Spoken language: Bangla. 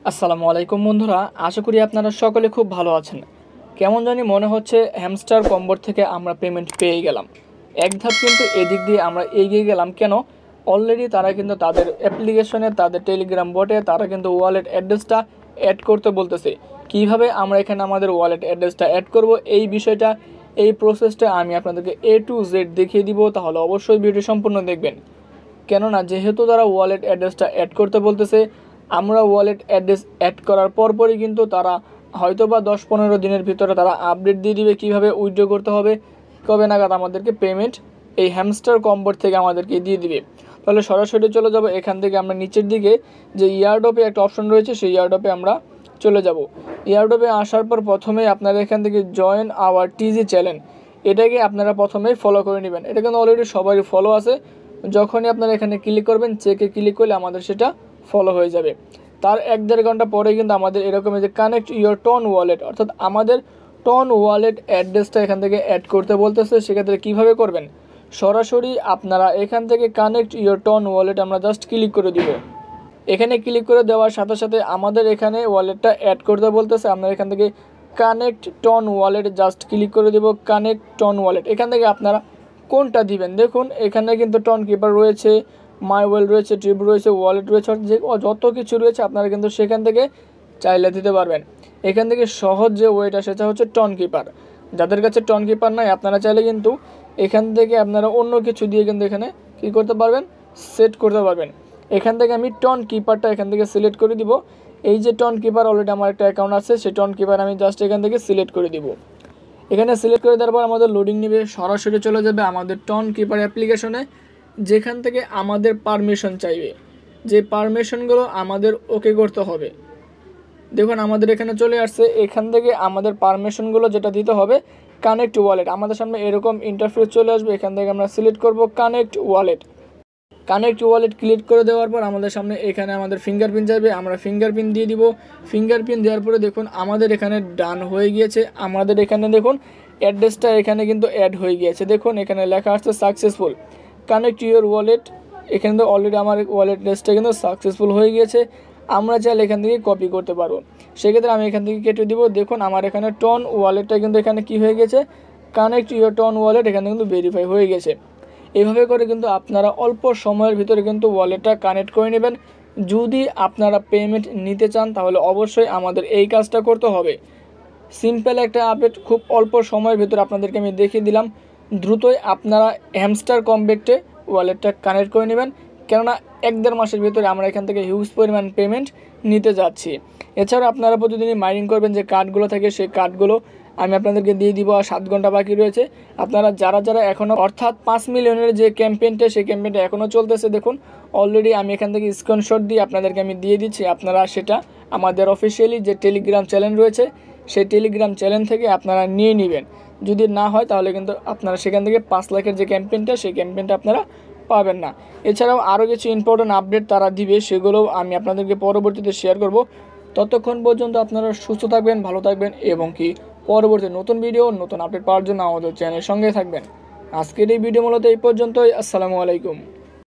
আসসালামু আলাইকুম বন্ধুরা, আশা করি আপনারা সকলে খুব ভালো আছেন। কেমন জানি মনে হচ্ছে হ্যামস্টার কম্বোর থেকে আমরা পেমেন্ট পেয়ে গেলাম। এক ধাপ কিন্তু এদিক দিয়ে আমরা এগিয়ে গেলাম। কেন? অলরেডি তারা কিন্তু তাদের অ্যাপ্লিকেশনে, তাদের টেলিগ্রাম বটে তারা কিন্তু ওয়ালেট অ্যাড্রেসটা অ্যাড করতে বলতেছে। কিভাবে আমরা এখানে আমাদের ওয়ালেট অ্যাড্রেসটা অ্যাড করব, এই বিষয়টা, এই প্রসেসটা আমি আপনাদেরকে A to Z দেখিয়ে দিব। তাহলে অবশ্যই ভিডিও সম্পূর্ণ দেখবেন। কেননা যেহেতু তারা ওয়ালেট অ্যাড্রেসটা অ্যাড করতে বলতেছে, আমরা ওয়ালেট অ্যাড্রেস অ্যাড করার পরপরই কিন্তু তারা হয়তোবা 10-15 দিনের ভিতরে তারা আপডেট দিয়ে দিবে কীভাবে উইথড্র করতে হবে, কবে নাগাদ আমাদেরকে পেমেন্ট এই হ্যামস্টার কম্বোর থেকে আমাদেরকে দিয়ে দিবে। তাহলে সরাসরি চলে যাব এখান থেকে। আমরা নিচের দিকে যে ইয়ারড্রপে একটা অপশন রয়েছে, সেই ইয়ারড্রপে আমরা চলে যাব। ইয়ারড্রপে আসার পর প্রথমেই আপনারা এখান থেকে জয়েন আওয়ার টিজি চ্যানেল, এটাকে আপনারা প্রথমেই ফলো করে নেবেন। এটা কিন্তু অলরেডি সবারই ফলো আছে। যখনই আপনারা এখানে ক্লিক করবেন, চেকে ক্লিক করলে আমাদের সেটা ফলো হয়ে যাবে। তার 1-1.5 ঘন্টা পরে কিন্তু আমাদের এরকম যে কানেক্ট ইউর টন ওয়ালেট, অর্থাৎ আমাদের টন ওয়ালেট অ্যাড্রেসটা এখান থেকে অ্যাড করতে বলতেছে। সেক্ষেত্রে কীভাবে করবেন? সরাসরি আপনারা এখান থেকে কানেক্ট ইউর টন ওয়ালেট আমরা জাস্ট ক্লিক করে দিব। এখানে ক্লিক করে দেওয়ার সাথে সাথে আমাদের এখানে ওয়ালেটটা অ্যাড করতে বলতেছে। আপনারা এখান থেকে connect TON wallet just click করে দেব। কানেক্ট টন ওয়ালেট, এখান থেকে আপনারা কোনটা দিবেন দেখুন। এখানে কিন্তু টন কিপার রয়েছে, মাইওয়েল রয়েছে, ট্রিপ রয়েছে, ওয়ালেট রয়েছে, যে যত কিছু রয়েছে আপনারা কিন্তু সেখান থেকে চাইলে দিতে পারবেন। এখান থেকে সহজ যে ওয়েটা সেটা হচ্ছে টন কিপার। যাদের কাছে টন কিপার নাই, আপনারা চাইলে কিন্তু এখান থেকে আপনারা অন্য কিছু দিয়ে কিন্তু এখানে কী করতে পারবেন, সেট করতে পারবেন। এখান থেকে আমি টন কিপারটা এখান থেকে সিলেক্ট করে দিব। এই যে টন কিপার, অলরেডি আমার একটা অ্যাকাউন্ট আছে, সেই টন কিপার আমি জাস্ট এখান থেকে সিলেক্ট করে দিব। এখানে সিলেক্ট করে দেওয়ার পর আমাদের লোডিং নেবে, সরাসরি চলে যাবে আমাদের টন কিপার অ্যাপ্লিকেশনে, যেখান থেকে আমাদের পারমিশন চাইবে। যে পারমিশনগুলো আমাদের ওকে করতে হবে, দেখুন আমাদের এখানে চলে আসছে। এখান থেকে আমাদের পারমিশনগুলো যেটা দিতে হবে, কানেক্ট ওয়ালেট, আমাদের সামনে এরকম ইন্টারফেস চলে আসবে। এখান থেকে আমরা সিলেক্ট করব connect wallet. Connect wallet click করে দেওয়ার পর আমাদের সামনে এখানে আমাদের ফিঙ্গারপ্রিন্ট যাবে, আমরা ফিঙ্গারপ্রিন্ট দিয়ে দিব। ফিঙ্গারপ্রিন্ট দেওয়ার পরে দেখুন আমাদের এখানে ডান হয়ে গিয়েছে। আমাদের এখানে দেখুন অ্যাড্রেসটা এখানে কিন্তু অ্যাড হয়ে গিয়েছে। দেখুন এখানে লেখা আসছে সাকসেসফুল কানেক্ট ইউর ওয়ালেট। এখানে তো অলরেডি আমার ওয়ালেট অ্যাড্রেসটা কিন্তু সাকসেসফুল হয়ে গিয়েছে। আমরা চাইলে এখান থেকে কপি করতে পারবো। সেক্ষেত্রে আমি এখান থেকে কেটে দিব। দেখুন আমার এখানে টন ওয়ালেটটা কিন্তু এখানে কি হয়ে গেছে, কানেক্ট ইউর টন ওয়ালেট এখানে কিন্তু ভেরিফাই হয়ে গেছে। এভাবে করে কিন্তু আপনারা অল্প সময়ের ভিতরে কিন্তু ওয়ালেটটা কানেক্ট করে নেবেন। যদি আপনারা পেমেন্ট নিতে চান তাহলে অবশ্যই আমাদের এই কাজটা করতে হবে। সিম্পল একটা আপডেট, খুব অল্প সময়ের ভিতরে আপনাদেরকে আমি দেখিয়ে দিলাম। দ্রুতই আপনারা হ্যামস্টার কম্বেক্টে ওয়ালেটটা কানেক্ট করে নেবেন, কেননা 1-1.5 মাসের ভিতরে আমরা এখান থেকে হিউজ পরিমাণ পেমেন্ট নিতে যাচ্ছি। এছাড়াও আপনারা প্রতিদিনই মাইনিং করবেন যে কার্ডগুলো থাকে, সেই কার্ডগুলো আমি আপনাদেরকে দিয়ে দিব। আর 7 ঘন্টা বাকি রয়েছে। আপনারা যারা যারা এখনও, অর্থাৎ 5 মিলিয়নের যে ক্যাম্পেইনটা, সেই ক্যাম্পেইনটা এখনও চলতেছে। দেখুন অলরেডি আমি এখান থেকে স্ক্রিনশট দিয়ে আপনাদেরকে আমি দিয়ে দিচ্ছি। আপনারা সেটা আমাদের অফিসিয়ালি যে টেলিগ্রাম চ্যানেল রয়েছে, সেই টেলিগ্রাম চ্যানেল থেকে আপনারা নিয়ে নেবেন। যদি না হয় তাহলে কিন্তু আপনারা সেখান থেকে 5 লাখের যে ক্যাম্পেইনটা, সেই ক্যাম্পেইনটা আপনারা পাবেন না। এছাড়াও আরও কিছু ইম্পর্টেন্ট আপডেট তারা দিবে, সেগুলোও আমি আপনাদেরকে পরবর্তীতে শেয়ার করব। ততক্ষণ পর্যন্ত আপনারা সুস্থ থাকবেন, ভালো থাকবেন এবং কি পরবর্তী নতুন ভিডিও, নতুন আপডেট পাওয়ার জন্য আমাদের চ্যানেলের সঙ্গে থাকবেন। আজকের এই ভিডিও মূলত এই পর্যন্তই। আসসালামু আলাইকুম।